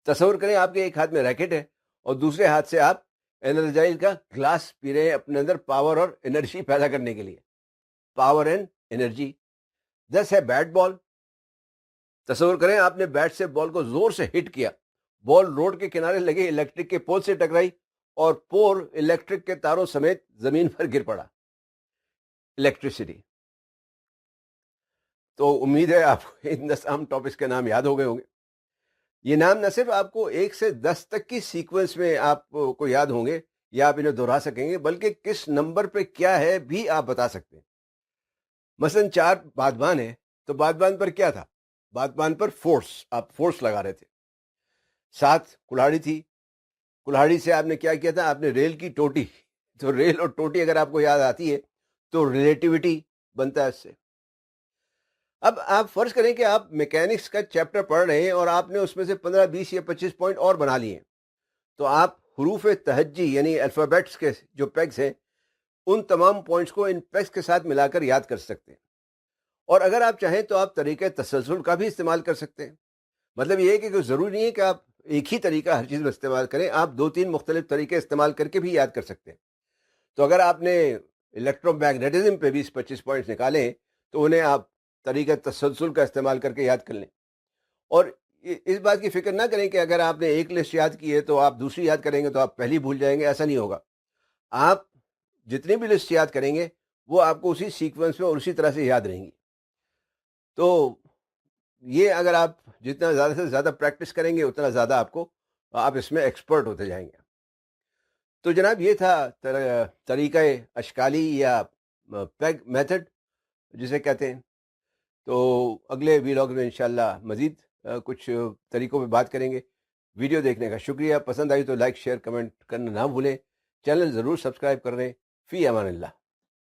تصور کریں آپ کے ایک ہاتھ میں ریکٹ ہے اور دوسرے ہاتھ سے آپ انرجائز کا گلاس پی رہے ہیں اپنے اندر پاور اور انرجی پیدا کرنے کے لیے. Power and energy. دس ہے بیٹ بال. تصور کریں آپ نے بیٹ سے بال کو زور سے ہٹ کیا, بال روڈ کے کنارے لگے الیکٹرک کے پول سے ٹکرائی اور پور الیکٹرک کے تاروں سمیت زمین پر گر پڑا. الیکٹریسٹی. تو امید ہے آپ کو ان 10 عام ٹاپکس کے نام یاد ہو گئے ہوں گے. یہ نام نہ صرف آپ کو 1 سے 10 تک کی سیکوینس میں آپ کو یاد ہوں گے یا آپ انہیں دہرا سکیں گے, بلکہ کس نمبر پہ کیا ہے بھی آپ بتا سکتے ہیں. مثلا 4 بادبان ہے تو بادبان پر کیا تھا؟ بادبان پر فورس, آپ فورس لگا رہے تھے. 7 کلاڑی تھی, کلاڑی سے آپ نے کیا کیا تھا؟ آپ نے ریل کی ٹوٹی. تو ریل اور ٹوٹی اگر آپ کو یاد آتی ہے تو ریلیٹیوٹی بنتا ہے اس سے. اب آپ فرض کریں کہ آپ میکینکس کا چیپٹر پڑھ رہے ہیں اور آپ نے اس میں سے 15 20 یا 25 پوائنٹ اور بنا لیے ہیں, تو آپ حروف تہجی یعنی الفابیٹس کے جو پیگز ہیں ان تمام پوائنٹس کو ان پیگز کے ساتھ ملا کر یاد کر سکتے ہیں. اور اگر آپ چاہیں تو آپ طریقہ تسلسل کا بھی استعمال کر سکتے ہیں. مطلب یہ ہے کہ ضروری نہیں ہے کہ آپ ایک ہی طریقہ ہر چیز میں استعمال کریں, آپ 2-3 مختلف طریقے استعمال کر کے بھی یاد کر سکتے ہیں. تو اگر آپ نے الیکٹرو میگنیٹزم پہ 20-25 پوائنٹس نکالیں تو انہیں آپ طریقہ تسلسل کا استعمال کر کے یاد کر لیں. اور اس بات کی فکر نہ کریں کہ اگر آپ نے ایک لسٹ یاد کی ہے تو آپ دوسری یاد کریں گے تو آپ پہلی بھول جائیں گے, ایسا نہیں ہوگا. آپ جتنی بھی لسٹ یاد کریں گے وہ آپ کو اسی سیکوینس میں اور اسی طرح سے یاد رہیں گی. تو یہ اگر آپ جتنا زیادہ سے زیادہ پریکٹس کریں گے اتنا زیادہ آپ اس میں ایکسپرٹ ہوتے جائیں گے. تو جناب یہ تھا طریقہ اشکالی یا پیگ میتھڈ جسے کہتے ہیں. تو اگلے ویلاگ میں انشاءاللہ مزید کچھ طریقوں پہ بات کریں گے. ویڈیو دیکھنے کا شکریہ. پسند آئی تو لائک شیئر کمنٹ کرنا نہ بھولیں. چینل ضرور سبسکرائب کر لیں. فی امان اللہ.